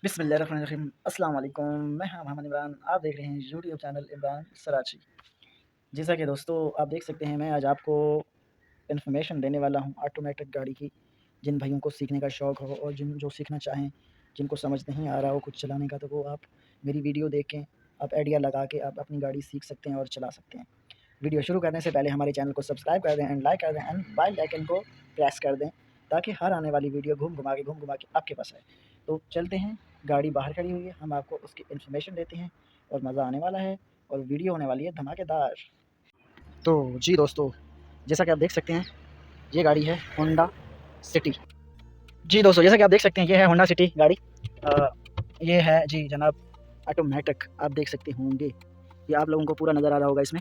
बिस्मिल्लाहिर्रहमानिर्रहीम। अस्सलाम वालेकुम। मैं मोहम्मद इमरान। आप देख रहे हैं यूट्यूब चैनल इमरान सराची। जैसा कि दोस्तों आप देख सकते हैं, मैं आज आपको इन्फॉर्मेशन देने वाला हूँ ऑटोमेटिक गाड़ी की। जिन भाइयों को सीखने का शौक़ हो और जो सीखना चाहें, जिनको समझ नहीं आ रहा हो कुछ चलाने का, तो वो आप मेरी वीडियो देखें। आप आइडिया लगा के आप अपनी गाड़ी सीख सकते हैं और चला सकते हैं। वीडियो शुरू करने से पहले हमारे चैनल को सब्सक्राइब कर दें एंड लाइक कर दें एंड बेल आइकन को प्रेस कर दें, ताकि हर आने वाली वीडियो घूम घुमा के आपके पास आए। तो चलते हैं, गाड़ी बाहर खड़ी हुई है, हम आपको उसकी इन्फॉर्मेशन देते हैं और मज़ा आने वाला है और वीडियो होने वाली है धमाकेदार। तो जी दोस्तों, जैसा कि आप देख सकते हैं, ये गाड़ी है होंडा सिटी। जी दोस्तों, जैसा कि आप देख सकते हैं, ये है होंडा सिटी गाड़ी। ये है जी जनाब ऑटोमेटिक, आप देख सकते होंगे। ये आप लोगों को पूरा नज़र आ रहा होगा इसमें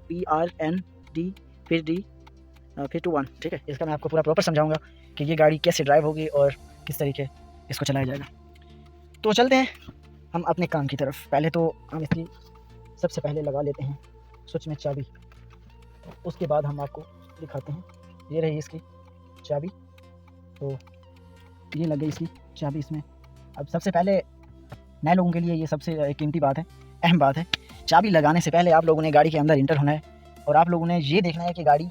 PRND फिर D फिर 2 1, ठीक है। इसका मैं आपको पूरा प्रॉपर समझाऊंगा कि ये गाड़ी कैसे ड्राइव होगी और किस तरीके इसको चलाया जाएगा। तो चलते हैं हम अपने काम की तरफ। पहले तो हम इसकी सबसे पहले लगा लेते हैं स्विच में चाबी, उसके बाद हम आपको दिखाते हैं। ये रही इसकी चाबी, तो ये लग गई इसकी चाबी इसमें। अब सबसे पहले नए लोगों के लिए ये सबसे कीमती बात है, अहम बात है। चाबी लगाने से पहले आप लोगों ने गाड़ी के अंदर इंटर होना है और आप लोगों ने ये देखना है कि गाड़ी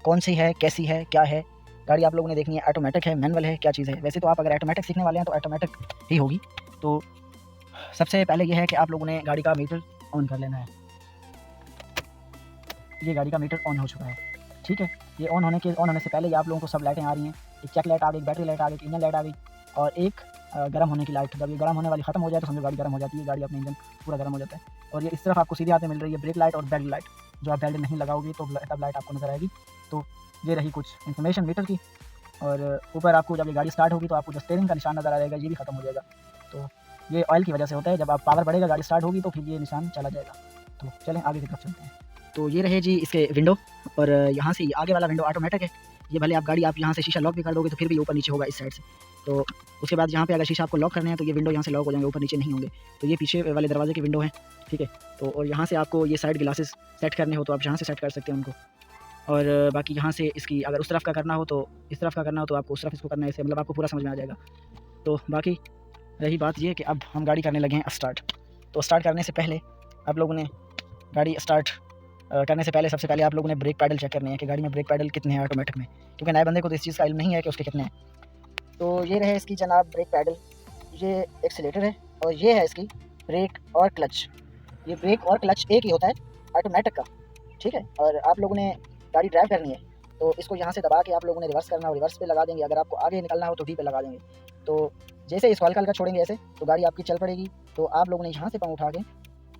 कौन सी है, कैसी है, क्या है। गाड़ी आप लोगों ने देखनी है, ऑटोमेटिक है, मैनुअल है, क्या चीज़ है। वैसे तो आप अगर ऑटोमेटिक सीखने वाले हैं तो ऑटोमेटिक ही होगी। तो सबसे पहले ये है कि आप लोगों ने गाड़ी का मीटर ऑन कर लेना है। ये गाड़ी का मीटर ऑन हो चुका है, ठीक है। ये ऑन होने से पहले ये आप लोगों को सब लाइटें आ रही हैं। एक चेक लाइट आ गई, बैटरी लाइट आ गई, इंजन लाइट आ गई और एक गर्म होने की लाइट। जब ये गर्म होने वाली ख़त्म हो जाए तो समझो गाड़ी गर्म हो जाती है, गाड़ी अपना इंजन पूरा गर्म हो जाता है। और ये इस तरफ आपको सीधे हाथ में मिल रही है ब्रेक लाइट और बेल्ट लाइट। जो आप बेल्ट नहीं लगाओगे तो तब लाइट आपको नज़र आएगी। तो ये रही कुछ इन्फॉर्मेशन मीटर की। और ऊपर आपको जब ये गाड़ी स्टार्ट होगी तो आपको जो स्टीयरिंग का निशान नज़र आ जाएगा, ये भी ख़त्म हो जाएगा। तो ये ऑयल की वजह से होता है, जब आप पावर बढ़ेगा गाड़ी स्टार्ट होगी तो फिर ये निशान चला जाएगा। तो चलें आगे की तरफ चलते हैं। तो ये रहे जी इसके विंडो, और यहाँ से आगे वाला विंडो ऑटोमेटिक है। ये भले आप गाड़ी आप यहाँ से शीशा लॉक भी कर दोगे तो फिर भी ऊपर नीचे होगा इस साइड से। तो उसके बाद यहाँ पे अगर शीशा आपको लॉक करना है तो ये विंडो यहाँ से लॉक हो जाएंगे, ऊपर नीचे नहीं होंगे। तो ये पीछे वाले दरवाजे की विंडो है, ठीक है। तो और यहाँ से आपको ये साइड ग्लासेस सेट करने हो तो आप यहाँ से सेट कर सकते हैं उनको। और बाकी यहाँ से इसकी अगर उस तरफ का करना हो तो इस तरफ का करना हो तो आपको उस तरफ इसको करना है, ऐसे मतलब आपको पूरा समझ में आ जाएगा। तो बाकी रही बात ये कि अब हम गाड़ी करने लगे हैं स्टार्ट। तो स्टार्ट करने से पहले आप लोगों ने गाड़ी स्टार्ट करने से पहले सबसे पहले आप लोगों ने ब्रेक पैडल चेक करने हैं कि गाड़ी में ब्रेक पैडल कितने हैं ऑटोमेटिक में, क्योंकि नए बंदे को तो इस चीज़ का इल्म नहीं है कि उसके कितने हैं। तो ये रहे इसकी जनाब ब्रेक पैडल, ये एक्सीलेटर है और ये है इसकी ब्रेक और क्लच। ये ब्रेक और क्लच एक ही होता है ऑटोमेटिक का, ठीक है। और आप लोगों ने गाड़ी ड्राइव करनी है तो इसको यहाँ से दबा के आप लोगों ने रिवर्स करना हो, रिवर्स पे लगा देंगे। अगर आपको आगे निकलना हो तो डी पे लगा देंगे। तो जैसे इसको हल्का हल्का छोड़ेंगे ऐसे तो गाड़ी आपकी चल पड़ेगी। तो आप लोगों ने यहाँ से पाँव उठा के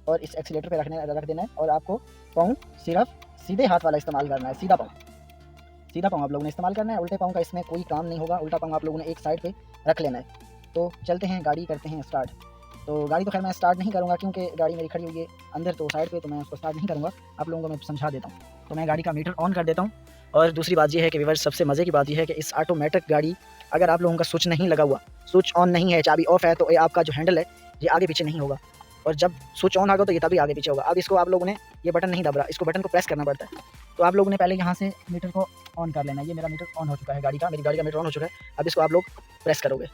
और इस एक्सीलेटर पे रख देना है और आपको पाँव सिर्फ सीधे हाथ वाला इस्तेमाल करना है। सीधा पाँव आप लोगों ने इस्तेमाल करना है, उल्टे पाँव का इसमें कोई काम नहीं होगा। उल्टा पाँव आप लोगों ने एक साइड पे रख लेना है। तो चलते हैं, गाड़ी करते हैं स्टार्ट। तो गाड़ी तो खैर मैं स्टार्ट नहीं करूँगा क्योंकि गाड़ी मेरी खड़ी हुई है अंदर तो साइड पे, तो मैं उसको स्टार्ट नहीं करूँगा। आप लोगों को मैं समझा देता हूँ। तो मैं गाड़ी का मीटर ऑन कर देता हूँ। और दूसरी बात ये है कि व्यूअर्स, सबसे मज़े की बात यह है कि इस ऑटोमेटिक गाड़ी अगर आप लोगों का स्विच नहीं लगा हुआ, स्विच ऑन नहीं है, चाबी ऑफ है, तो ये आपका जो हैंडल है ये आगे पीछे नहीं होगा। और जब स्विच ऑन होगा तो ये तभी आगे पीछे होगा। अब इसको आप लोगों ने, ये बटन नहीं दब रहा, इसको बटन को प्रेस करना पड़ता है। तो आप लोगों ने पहले यहाँ से मीटर को ऑन कर लेना है। ये मेरा मीटर ऑन हो चुका है, मेरी गाड़ी का मीटर ऑन हो चुका है। अब इसको आप लोग प्रेस करोगे,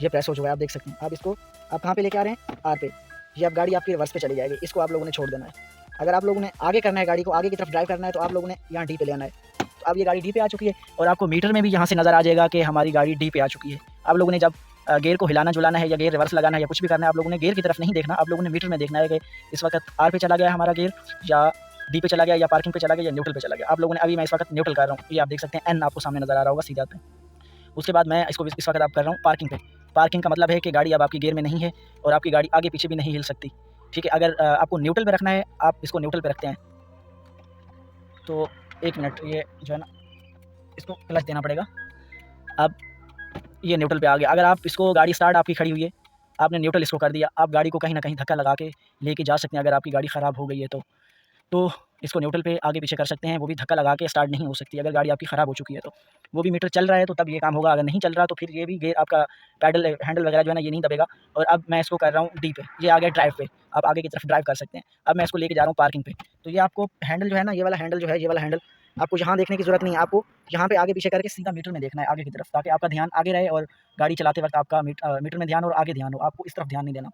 ये प्रेस हो चुका है, आप देख सकते हैं। अब इसको आप कहाँ पे लेके आ रहे हैं, आर पे। ये अब गाड़ी आपकी रिवर्स पे चली जाएगी, इसको आप लोगों ने छोड़ देना है। अगर आप लोगों ने आगे करना है, गाड़ी को आगे की तरफ ड्राइव करना है, तो आप लोगों ने यहाँ डी पे ले आना है। तो अब ये गाड़ी डी पे आ चुकी है और आपको मीटर में भी यहाँ से नज़र आ जाएगा कि हमारी गाड़ी डी पे आ चुकी है। आप लोगों ने जब गेयर को हिलाना जुलाना है या गेयर रिवर्स लगाना है या कुछ भी करना है, आप लोगों ने गेयर की तरफ नहीं देखना, आप लोगों ने मीटर में देखना है कि इस वक्त आर पे चला गया है हमारा गेयर, या डी पे चला गया, या पार्किंग पे चला गया, या न्यूट्रल पे चला गया। आप लोगों ने, अभी मैं इस वक्त न्यूट्रल कर रहा हूँ, ये आप देख सकते हैं, एन आपको सामने नज़र आ रहा होगा सीधा पे। उसके बाद मैं इसको इस वक्त आप कर रहा हूँ पार्किंग पे। पार्किंग का मतलब है कि गाड़ी अब आपकी गियर में नहीं है और आपकी गाड़ी आगे पीछे भी नहीं हिल सकती, ठीक है। अगर आपको न्यूट्रल पे रखना है, आप इसको न्यूट्रल पे रखते हैं। तो एक मिनट, ये जो है ना, इसको क्लच देना पड़ेगा। अब ये न्यूट्रल पे आ गया। अगर आप इसको, गाड़ी स्टार्ट आपकी खड़ी हुई है, आपने न्यूट्रल इसको कर दिया, आप गाड़ी को कहीं ना कहीं धक्का लगा के लेके जा सकते हैं। अगर आपकी गाड़ी ख़राब हो गई है तो इसको न्यूट्रल पे आगे पीछे कर सकते हैं, वो भी धक्का लगा के स्टार्ट नहीं हो सकती। अगर गाड़ी आपकी ख़राब हो चुकी है तो वो भी मीटर चल रहा है तो तब ये काम होगा, अगर नहीं चल रहा तो फिर ये भी गेयर आपका पैडल हैंडल वगैरह जो है ना, ये नहीं दबेगा। और अब मैं इसको कर रहा हूँ डी पे, ये आ गया ड्राइव पे, आप आगे की तरफ ड्राइव कर सकते हैं। अब मैं इसको लेके जा रहा हूँ पार्किंग पे। तो ये आपको हैंडल जो है ना, ये वाला हैंडल जो है, ये वाला हैंडल आपको यहाँ देखने की ज़रूरत नहीं है, आपको यहाँ पे आगे पीछे करके सीधा मीटर में देखना है आगे की तरफ, ताकि आपका ध्यान आगे रहे और गाड़ी चलाते वक्त आपका मीटर में ध्यान और आगे ध्यान हो, आपको इस तरफ ध्यान नहीं देना।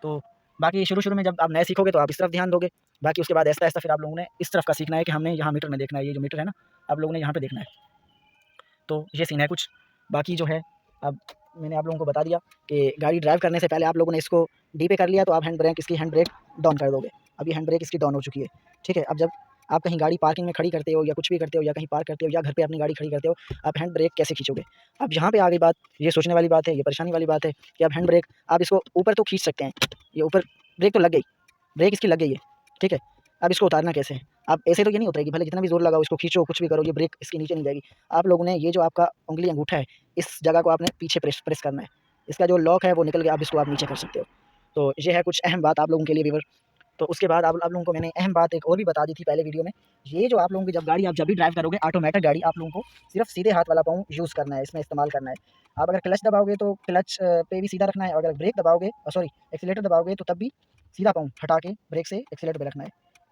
तो बाकी शुरू में जब आप नए सीखोगे तो आप इस तरफ ध्यान दोगे, बाकी उसके बाद ऐसा फिर आप लोगों ने इस तरफ का सीखना है कि हमने यहाँ मीटर में देखना है, ये जो मीटर है ना आप लोगों ने यहाँ पर देखना है। तो ये सीन है कुछ। बाकी जो है अब मैंने आप लोगों को बता दिया कि गाड़ी ड्राइव करने से पहले आप लोगों ने इसको डी पे कर लिया तो आप इसकी हैंड ब्रेक डाउन कर दोगे। अभी हैंड ब्रेक इसकी डाउन हो चुकी है, ठीक है। अब जब आप कहीं गाड़ी पार्किंग में खड़ी करते हो या कुछ भी करते हो या कहीं पार्क करते हो या घर पे अपनी गाड़ी खड़ी करते हो, आप हैंड ब्रेक कैसे खींचोगे? अब यहाँ पे आ गई बात, ये सोचने वाली बात है, ये परेशानी वाली बात है कि आप हैंड ब्रेक आप इसको ऊपर तो खींच सकते हैं, ये ऊपर ब्रेक तो लग गई, ब्रेक इसकी लग गई है, ठीक है। अब इसको उतारना कैसे है? आप ऐसे तो ये नहीं उतरेगी, भले जितना भी ज़ोर लगाओ, इसको खींचो, कुछ भी करो, ये ब्रेक इसके नीचे नहीं जाएगी। आप लोगों ने ये जो आपका उँगली अंगूठा है, इस जगह को आपने पीछे प्रेस करना है। इसका जो लॉक है वो निकल गया, अब इसको आप नीचे कर सकते हो। तो ये है कुछ अहम बात आप लोगों के लिए व्यूअर। तो उसके बाद आप लोगों को मैंने अहम बात एक और भी बता दी थी पहले वीडियो में। ये जो आप लोगों की जब भी ड्राइव करोगे ऑटोमेटिक गाड़ी, आप लोगों को सिर्फ सीधे हाथ वाला पाँव यूज़ करना है, इसमें इस्तेमाल करना है। आप अगर क्लच दबाओगे तो क्लच पे भी सीधा रखना है, और अगर ब्रेक दबाओगे एक्सीलेटर दबाओगे तो तब भी सीधा पाँव हटा के ब्रेक से एक्सीलेटर पे रखना है।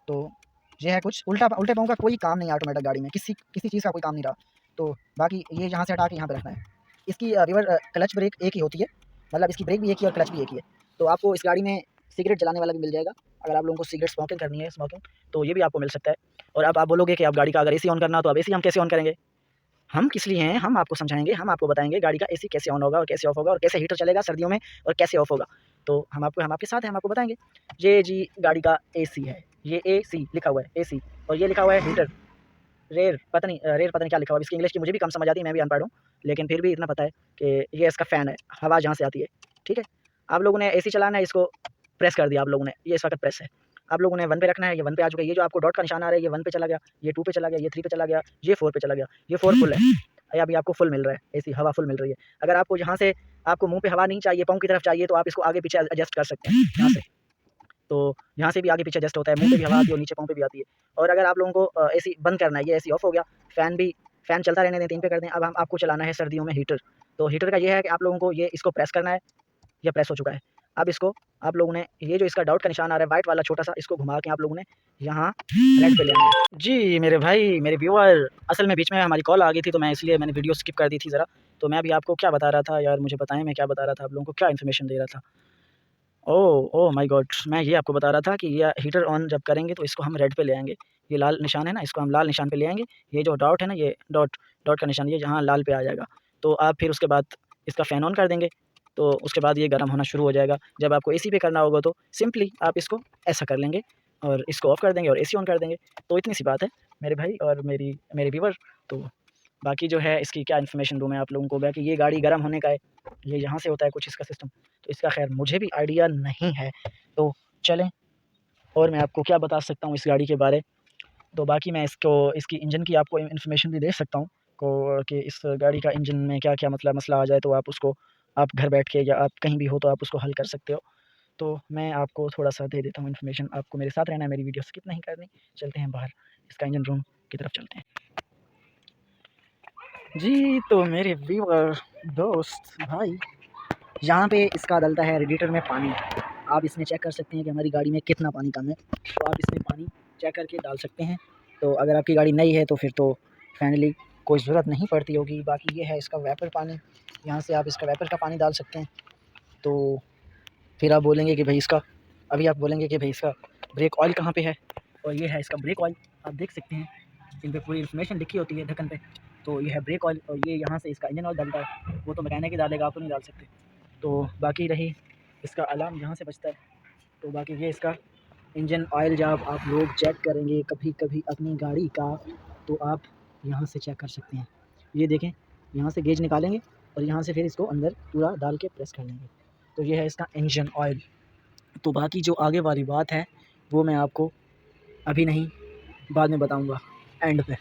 तो ये है कुछ। उल्टे पाँव का कोई काम नहीं है ऑटोमेटिक गाड़ी में, किसी चीज़ का कोई काम नहीं रहा। तो बाकी ये यहाँ से हटा के यहाँ पे रखना है। इसकी व्यूअर क्लच ब्रेक एक ही होती है, मतलब इसकी ब्रेक भी एक ही और क्लच भी एक ही है। तो आपको इस गाड़ी में सिगरेट जलाने वाला भी मिल जाएगा, अगर आप लोगों को सिगरेट स्मोकिंग करनी है तो ये भी आपको मिल सकता है। और अब आप बोलोगे कि आप गाड़ी का अगर एसी ऑन करना हो तो अब एसी हम कैसे ऑन करेंगे? हम किस लिए हैं, हम आपको समझाएँगे, हम आपको बताएँगे गाड़ी का एसी कैसे ऑन होगा और कैसे ऑफ होगा और कैसे हीटर चलेगा सर्दियों में और कैसे ऑफ होगा। तो हम आपके साथ हैं, हम आपको बताएँगे। ये जी गाड़ी का एसी है, ये एसी लिखा हुआ है एसी, और ये लिखा हुआ है हीटर। रेर पता नहीं क्या लिखा हुआ है, इसकी इंग्लिश की मुझे भी कम समझ आती है, मैं भी अनपढ़ हूँ, लेकिन फिर भी इतना पता है कि ये इसका फ़ैन है, हवा जहाँ से आती है, ठीक है। आप लोगों ने एसी चलाना है, इसको प्रेस कर दिया आप लोगों ने, ये इस वक्त प्रेस है। आप लोगों ने 1 पे रखना है, ये 1 पे आ चुका है। ये जो आपको डॉट का निशान आ रहा है, ये 1 पे चला गया, ये 2 पे चला गया, ये 3 पे चला गया, ये 4 पे चला गया, ये 4 फुल है। अभी आपको फुल मिल रहा है, एसी हवा फुल मिल रही है। अगर आपको यहाँ से आपको मुँह पे हवा नहीं चाहिए, पाँव की तरफ चाहिए, तो आप इसको आगे पीछे एडजस्ट कर सकते हैं यहाँ से। तो यहाँ से भी आगे पीछे एडजस्ट होता है, मुँह पे भी हवा आती है और नीचे पाँव पे भी आती है। और अगर आप लोगों को एसी बंद करना है, ये एसी ऑफ हो गया, फ़ैन चलता रहने दें, 3 पे कर दें। अब आपको चलाना है सर्दियों में हीटर। तो हीटर का ये है कि आप लोगों को इसको प्रेस करना है, ये प्रेस हो चुका है। अब इसको आप लोगों ने ये जो इसका डॉट का निशान आ रहा है व्हाइट वाला छोटा-सा, इसको घुमा के आप लोगों ने यहाँ रेड पे ले आना है। जी मेरे भाई, मेरे व्यूअर, असल में बीच में हमारी कॉल आ गई थी तो मैंने वीडियो स्किप कर दी थी ज़रा। तो मैं अभी आपको क्या बता रहा था यार, मुझे बताएँ मैं क्या बता रहा था, आप लोगों को क्या इन्फॉर्मेशन दे रहा था? Oh my God! मैं ये आपको बता रहा था कि ये हीटर ऑन जब करेंगे तो इसको हम रेड पे ले आएँगे। ये लाल निशान है ना, इसको हम लाल निशान पे ले आएँगे। ये जो डॉट है ना, ये डॉट का निशान, ये यहाँ लाल पे आ जाएगा। तो आप फिर उसके बाद इसका फ़ैन ऑन कर देंगे, तो उसके बाद ये गर्म होना शुरू हो जाएगा। जब आपको एसी पे करना होगा तो सिंपली आप इसको ऐसा कर लेंगे और इसको ऑफ़ कर देंगे और एसी ऑन कर देंगे। तो इतनी सी बात है मेरे भाई और मेरे व्यूअर। तो बाकी जो है इसकी क्या इन्फॉर्मेशन दूँ मैं आप लोगों को, बाकी ये गाड़ी गर्म होने का है, ये यहाँ से होता है कुछ इसका सिस्टम, तो इसका ख़ैर मुझे भी आइडिया नहीं है। तो चलें, और मैं आपको क्या बता सकता हूँ इस गाड़ी के बारे। तो बाकी मैं इसकी इंजन की आपको इन्फॉर्मेशन भी दे सकता हूँ कि इस गाड़ी का इंजन में क्या-क्या मतलब मसला आ जाए तो आप घर बैठ के या आप कहीं भी हो तो आप उसको हल कर सकते हो। तो मैं आपको थोड़ा-सा दे देता हूँ इन्फॉर्मेशन, आपको मेरे साथ रहना है, मेरी वीडियो स्किप नहीं करनी। चलते हैं बाहर, इसका इंजन रूम की तरफ चलते हैं। जी, तो मेरे व्यूअर, दोस्त, भाई, यहाँ पे इसका डलता है रेडिएटर में पानी। आप इसमें चेक कर सकते हैं कि हमारी गाड़ी में कितना पानी कम है, तो आप इसमें पानी चेक करके डाल सकते हैं। तो अगर आपकी गाड़ी नई है तो फिर तो फाइनली कोई ज़रूरत नहीं पड़ती होगी। बाकी ये है इसका वेपर पानी, यहाँ से आप इसका वेपर का पानी डाल सकते हैं। तो फिर आप बोलेंगे कि भाई इसका ब्रेक ऑयल कहाँ पे है, और ये है इसका ब्रेक ऑयल। आप देख सकते हैं इन पे पूरी इन्फॉर्मेशन लिखी होती है ढक्कन पे। तो ये है ब्रेक ऑयल, और ये यहाँ से इसका इंजन ऑयल डलता है, वो तो मैकेनिक ही डालेगा, आप तो नहीं डाल सकते। तो बाकी रही इसका अलार्म यहाँ से बजता है। तो बाकी ये इसका इंजन ऑयल जब आप लोग चेक करेंगे कभी अपनी गाड़ी का, तो आप यहाँ से चेक कर सकते हैं। ये देखें, यहाँ से गेज निकालेंगे और यहाँ से फिर इसको अंदर पूरा डाल के प्रेस कर लेंगे। तो ये है इसका इंजन ऑयल। तो बाकी जो आगे वाली बात है वो मैं आपको अभी नहीं, बाद में बताऊँगा एंड पे।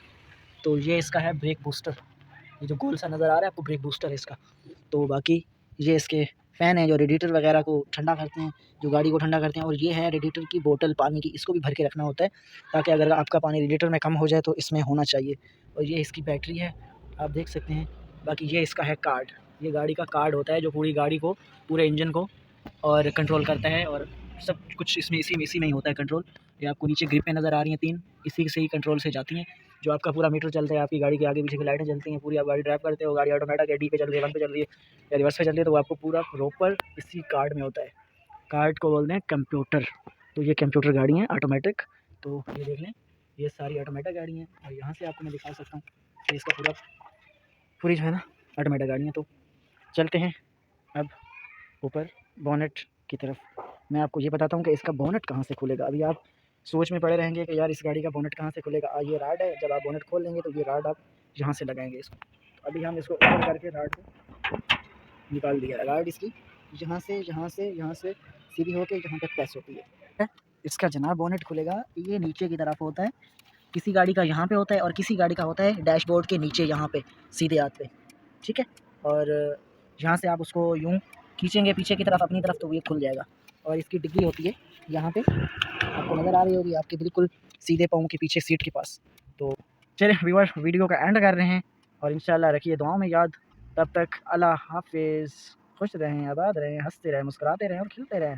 तो ये इसका है ब्रेक बूस्टर, ये जो गोल सा नज़र आ रहा है आपको, ब्रेक बूस्टर है इसका। तो बाकी ये इसके फ़ैन हैं जो रेडिएटर वगैरह को ठंडा करते हैं, जो गाड़ी को ठंडा करते हैं। और ये है रेडिएटर की बोतल पानी की, इसको भी भर के रखना होता है ताकि अगर आपका पानी रेडिएटर में कम हो जाए तो इसमें होना चाहिए। और ये इसकी बैटरी है, आप देख सकते हैं। बाकी ये इसका है कार्ड, ये गाड़ी का कार्ड होता है जो पूरी गाड़ी को, पूरे इंजन को और कंट्रोल करता है, और सब कुछ इसमें इसी में ही होता है कंट्रोल। ये आपको नीचे ग्रिपें नज़र आ रही हैं 3, इसी से ही कंट्रोल से जाती हैं। जो आपका पूरा मीटर चलता है, आपकी गाड़ी के आगे पीछे की लाइटें जलती हैं पूरी, आप गाड़ी ड्राइव करते हो, गाड़ी ऑटोमेटिक है, डी पे चल रही है, 1 पे चल रही है या रिवर्स पे चल रही है, तो वो आपको पूरा प्रॉपर इसी कार्ड में होता है। कार्ड को बोलते हैं कंप्यूटर। तो ये कंप्यूटर गाड़ी है ऑटोमेटिक। तो ये देख लें, ये सारी ऑटोमेटिक गाड़ी हैं और यहाँ से आपको मैं दिखा सकता हूँ कि इसका पूरी जो है ना ऑटोमेटिक गाड़ी है। तो चलते हैं अब ऊपर बोनेट की तरफ। मैं आपको ये बताता हूँ कि इसका बोनेट कहाँ से खुलेगा। अभी आप सोच में पड़े रहेंगे कि यार इस गाड़ी का बोनेट कहाँ से खुलेगा। ये राड है, जब आप बोनेट खोल लेंगे तो ये राड आप यहाँ से लगाएंगे इसको। तो अभी हम इसको ओपन करके राड को निकाल दिया। राड इसकी यहाँ से सीधी होके यहाँ तक प्रेस होती है। इसका जनाब बोनेट खुलेगा, ये नीचे की तरफ होता है। किसी गाड़ी का यहाँ पे होता है और किसी गाड़ी का होता है डैशबोर्ड के नीचे यहाँ पे सीधे हाथ पे, ठीक है। और यहाँ से आप उसको यूँ खींचेंगे पीछे की तरफ अपनी तरफ तो ये खुल जाएगा। और इसकी डिग्गी होती है यहाँ पे, आपको नज़र आ रही होगी आपके बिल्कुल सीधे पाँव के पीछे सीट के पास। तो चलिए व्यूअर वीडियो का एंड कर रहे हैं और इंशाल्लाह रखिए दुआओं में याद। तब तक अल्लाह हाफिज़। खुश रहें, आबाद रहें, हंसते रहें, मुस्कुराते रहें और खिलते रहें।